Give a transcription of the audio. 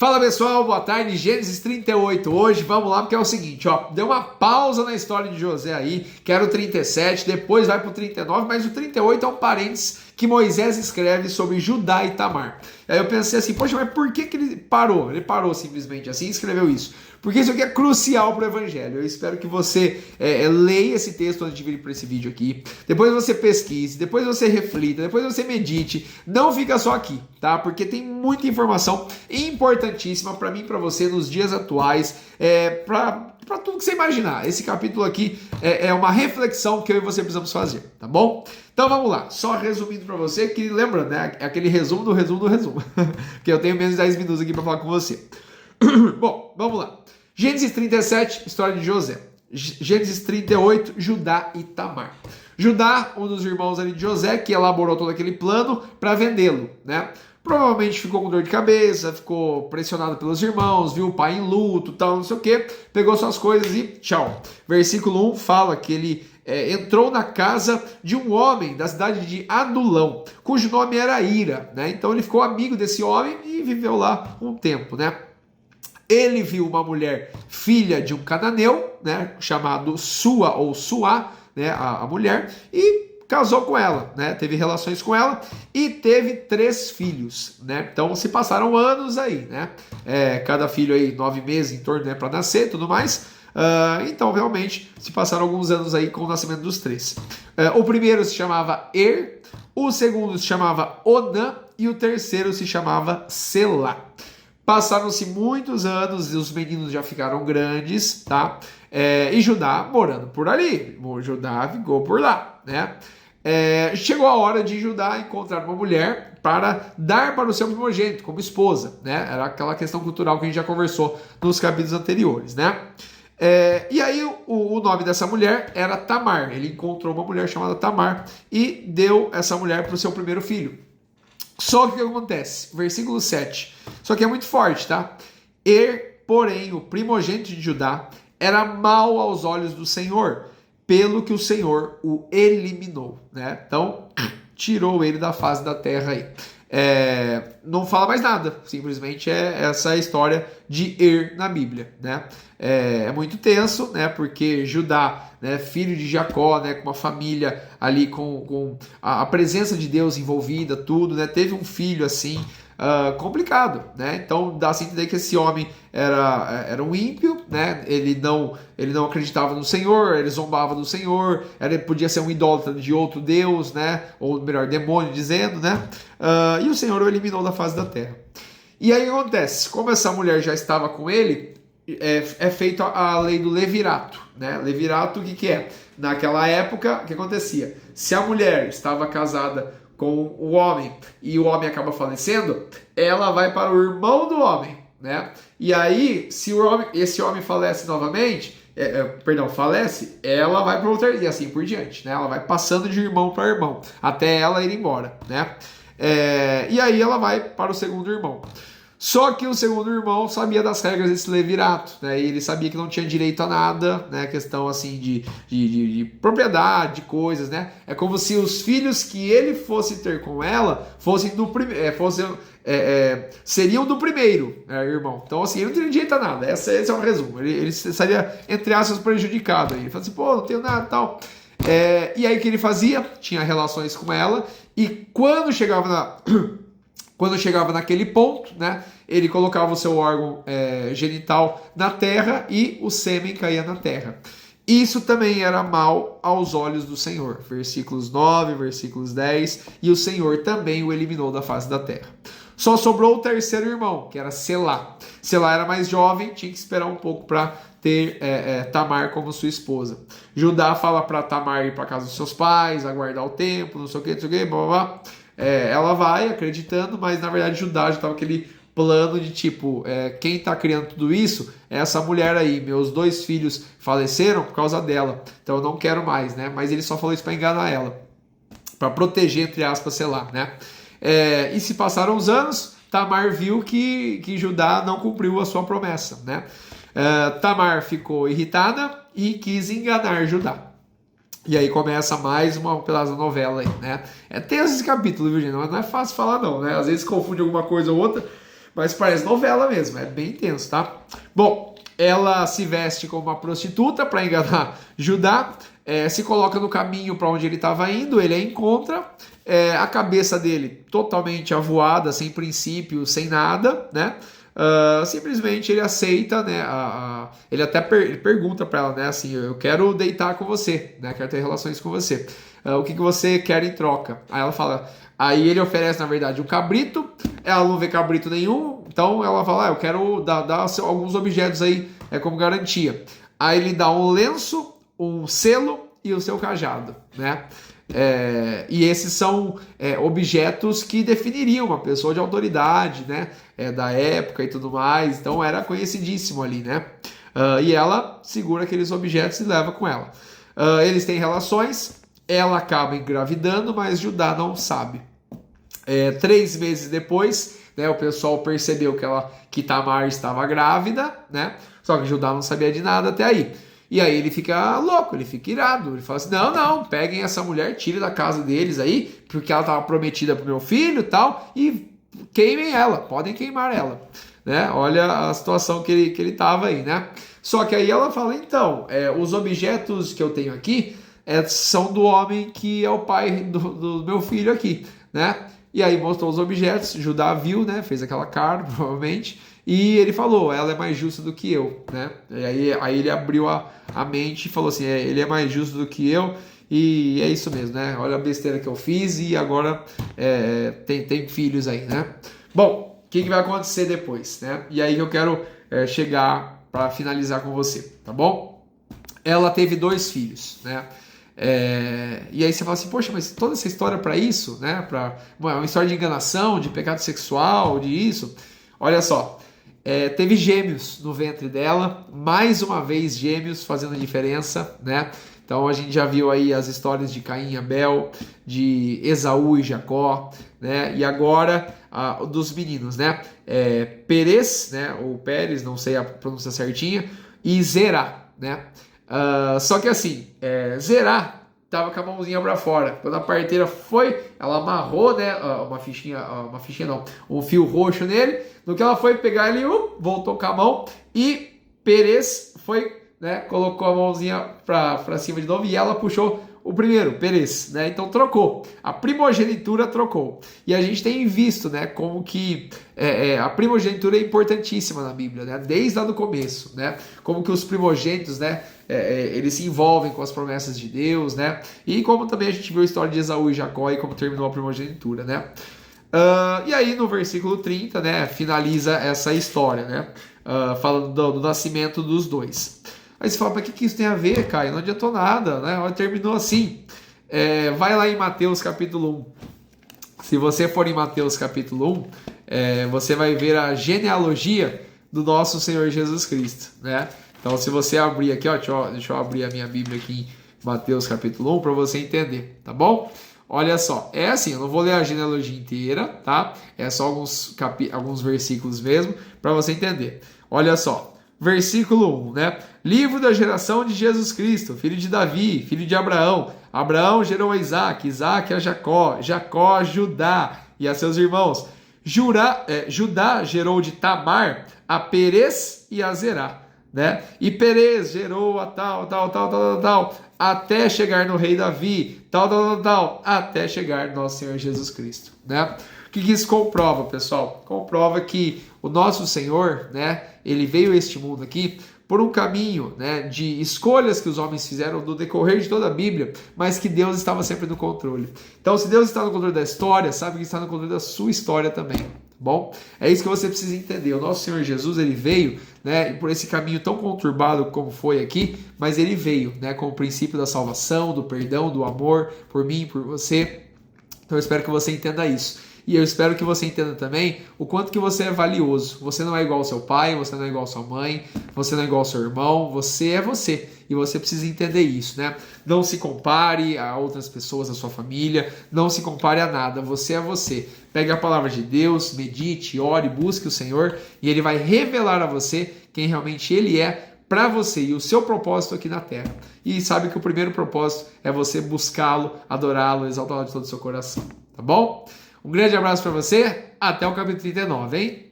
Fala pessoal, boa tarde, Gênesis 38, hoje vamos lá porque é o seguinte, ó, deu uma pausa na história de José aí, que era o 37, depois vai pro 39, mas o 38 é um parênteses que Moisés escreve sobre Judá e Tamar. Aí eu pensei assim, poxa, mas por que ele parou? Ele parou simplesmente assim e escreveu isso. Porque isso aqui é crucial para o Evangelho. Eu espero que você leia esse texto antes de vir para esse vídeo aqui. Depois você pesquise, depois você reflita, depois você medite. Não fica só aqui, tá? Porque tem muita informação importantíssima para mim e para você nos dias atuais, para tudo que você imaginar. Esse capítulo aqui é uma reflexão que eu e você precisamos fazer, tá bom? Então vamos lá, só resumindo para você, que lembra, né? É aquele resumo do resumo do resumo. Porque eu tenho menos de 10 minutos aqui para falar com você. Bom, vamos lá. Gênesis 37, história de José. Gênesis 38, Judá e Tamar. Judá, um dos irmãos ali de José, que elaborou todo aquele plano para vendê-lo, né? Provavelmente ficou com dor de cabeça, ficou pressionado pelos irmãos, viu o pai em luto, tal, não sei o que, pegou suas coisas e tchau. Versículo 1 fala que ele entrou na casa de um homem da cidade de Adulão, cujo nome era Ira, né? Então ele ficou amigo desse homem e viveu lá um tempo, né? Ele viu uma mulher, filha de um cananeu, né, chamado Sua ou Suá, né, a mulher, e casou com ela, né, teve relações com ela e teve 3 filhos, né, então se passaram anos aí, né, cada filho aí 9 meses em torno, né, para nascer e tudo mais, então realmente se passaram alguns anos aí com o nascimento dos 3. O primeiro se chamava o segundo se chamava Onã e o terceiro se chamava Selá. Passaram-se muitos anos e os meninos já ficaram grandes, tá? E Judá morando por ali. Judá ficou por lá, né? Chegou a hora de Judá encontrar uma mulher para dar para o seu primogênito como esposa, né? Era aquela questão cultural que a gente já conversou nos capítulos anteriores, né? E aí o nome dessa mulher era Tamar. Ele encontrou uma mulher chamada Tamar e deu essa mulher para o seu primeiro filho. Só que o que acontece? Versículo 7. Só que é muito forte, tá? Porém, o primogênito de Judá era mau aos olhos do Senhor, pelo que o Senhor o eliminou, né? Então, tirou ele da face da terra aí. Não fala mais nada, simplesmente essa a história de na Bíblia, né? É muito tenso, né? Porque Judá, né, filho de Jacó, né, com uma família ali com a presença de Deus envolvida, tudo, né? Teve um filho assim, complicado, né? Então dá a entender que esse homem era um ímpio, né? Ele não acreditava no Senhor, ele zombava do Senhor, ele podia ser um idólatra de outro Deus, né? Ou melhor, demônio dizendo, né? E o Senhor o eliminou da face da terra. E aí acontece, como essa mulher já estava com ele, é feita a lei do levirato, né? Levirato, o que é? Naquela época, o que acontecia? Se a mulher estava casada com o homem e o homem acaba falecendo, ela vai para o irmão do homem, né? E aí, se esse homem falece novamente, falece, ela vai para outra e assim por diante, né? Ela vai passando de irmão para irmão até ela ir embora, né? E aí ela vai para o segundo irmão. Só que o segundo irmão sabia das regras desse levirato, né? E ele sabia que não tinha direito a nada, né? Questão assim de propriedade, de coisas, né? É como se os filhos que ele fosse ter com ela seriam do primeiro irmão. Então assim, ele não tinha direito a nada. Esse é o resumo. Ele seria, entre aspas, prejudicado. Ele falou assim, pô, não tenho nada e tal. E aí o que ele fazia? Tinha relações com ela e quando chegava naquele ponto, né, ele colocava o seu órgão genital na terra e o sêmen caía na terra. Isso também era mal aos olhos do Senhor. Versículos 9, versículos 10. E o Senhor também o eliminou da face da terra. Só sobrou o terceiro irmão, que era Selá. Selá era mais jovem, tinha que esperar um pouco para ter Tamar como sua esposa. Judá fala para Tamar ir para casa dos seus pais, aguardar o tempo, não sei o que, blá blá blá. Ela vai acreditando, mas na verdade Judá já estava aquele plano de tipo, quem está criando tudo isso é essa mulher aí, meus 2 filhos faleceram por causa dela, então eu não quero mais, né? Mas ele só falou isso para enganar ela, para proteger, entre aspas, sei lá, né? E se passaram os anos, Tamar viu que Judá não cumpriu a sua promessa, né? Tamar ficou irritada e quis enganar Judá. E aí começa mais um pedaço da novela aí, né? Tem esse capítulo, viu, gente? Mas não é fácil falar não, né? Às vezes confunde alguma coisa ou outra, Mas parece novela mesmo, é bem intenso, tá? Bom, ela se veste como uma prostituta para enganar Judá, se coloca no caminho para onde ele estava indo, ele a encontra, a cabeça dele totalmente avoada, sem princípio, sem nada, né? Simplesmente ele aceita, né? Ele até pergunta para ela, né? Assim, eu quero deitar com você, né? Quero ter relações com você. O que você quer em troca? Aí ela fala. Aí ele oferece, na verdade, um cabrito. Ela não vê cabrito nenhum, então ela fala: eu quero dar alguns objetos aí como garantia. Aí ele dá um lenço, um selo e o seu cajado, né? E esses são objetos que definiriam uma pessoa de autoridade, né? Da época e tudo mais, então era conhecidíssimo ali, né? E ela segura aqueles objetos e leva com ela. Eles têm relações, ela acaba engravidando, mas Judá não sabe. 3 meses depois, né, o pessoal percebeu que Tamar estava grávida, né? Só que Judá não sabia de nada até aí. E aí ele fica louco, ele fica irado. Ele fala assim: não, peguem essa mulher, tirem da casa deles aí, porque ela estava prometida pro meu filho e tal, e queimem ela, podem queimar ela. Né? Olha a situação que ele estava aí, né? Só que aí ela fala: então, os objetos que eu tenho aqui são do homem que é o pai do meu filho aqui, né? E aí mostrou os objetos, Judá viu, né? Fez aquela cara, provavelmente, e ele falou: ela é mais justa do que eu, né? E aí ele abriu a mente e falou assim: ele é mais justo do que eu, e é isso mesmo, né? Olha a besteira que eu fiz e agora tem filhos aí, né? Bom, o que vai acontecer depois, né? E aí que eu quero chegar para finalizar com você, tá bom? Ela teve 2 filhos, né? E aí você fala assim: poxa, mas toda essa história para isso, né? Uma história de enganação, de pecado sexual, de isso. Olha só, teve gêmeos no ventre dela, mais uma vez gêmeos fazendo diferença, né? Então a gente já viu aí as histórias de Caim e Abel, de Esaú e Jacó, né? E agora dos meninos, né? Perez, né? Ou Pérez, não sei a pronúncia certinha, e Zerá, né? Só que assim, Zerá tava com a mãozinha para fora. Quando a parteira foi, ela amarrou, né, uma fichinha não, um fio roxo nele. No que ela foi pegar, ele voltou com a mão e Perez foi, né, colocou a mãozinha para cima de novo e ela puxou o primeiro, Perez, né? Então trocou. A primogenitura trocou. E a gente tem visto, né, como que a primogenitura é importantíssima na Bíblia, né? Desde lá do começo, né? Como que os primogênitos, né, eles se envolvem com as promessas de Deus, né? E como também a gente viu a história de Esaú e Jacó e como terminou a primogenitura, né? E aí no versículo 30, né, finaliza essa história, né? Falando do nascimento dos dois. Aí você fala: mas o que isso tem a ver, Caio? Não adiantou nada, né? Terminou assim. Vai lá em Mateus capítulo 1. Se você for em Mateus capítulo 1, você vai ver a genealogia do nosso Senhor Jesus Cristo, né? Então, se você abrir aqui, deixa eu abrir a minha Bíblia aqui em Mateus capítulo 1 para você entender, tá bom? Olha só, assim, eu não vou ler a genealogia inteira, tá? É só alguns versículos mesmo para você entender. Olha só. Versículo 1, né? Livro da geração de Jesus Cristo, filho de Davi, filho de Abraão. Abraão gerou a Isaac, Isaac a Jacó, Jacó a Judá e a seus irmãos. Judá gerou de Tamar a Perez e a Zerá, né? E Perez gerou a tal, até chegar no rei Davi, tal, até chegar no nosso Senhor Jesus Cristo, né? O que isso comprova, pessoal? Comprova que o nosso Senhor, né, ele veio a este mundo aqui por um caminho, né, de escolhas que os homens fizeram no decorrer de toda a Bíblia, mas que Deus estava sempre no controle. Então, se Deus está no controle da história, sabe que está no controle da sua história também, tá bom? É isso que você precisa entender. O nosso Senhor Jesus, ele veio, né, por esse caminho tão conturbado como foi aqui, mas ele veio, né, com o princípio da salvação, do perdão, do amor por mim, por você. Então, eu espero que você entenda isso. E eu espero que você entenda também o quanto que você é valioso. Você não é igual ao seu pai, você não é igual à sua mãe, você não é igual ao seu irmão, você é você. E você precisa entender isso, né? Não se compare a outras pessoas, a sua família, não se compare a nada, você é você. Pegue a palavra de Deus, medite, ore, busque o Senhor e Ele vai revelar a você quem realmente Ele é para você e o seu propósito aqui na Terra. E sabe que o primeiro propósito é você buscá-lo, adorá-lo, exaltá-lo de todo o seu coração, tá bom? Um grande abraço para você, até o capítulo 39, hein?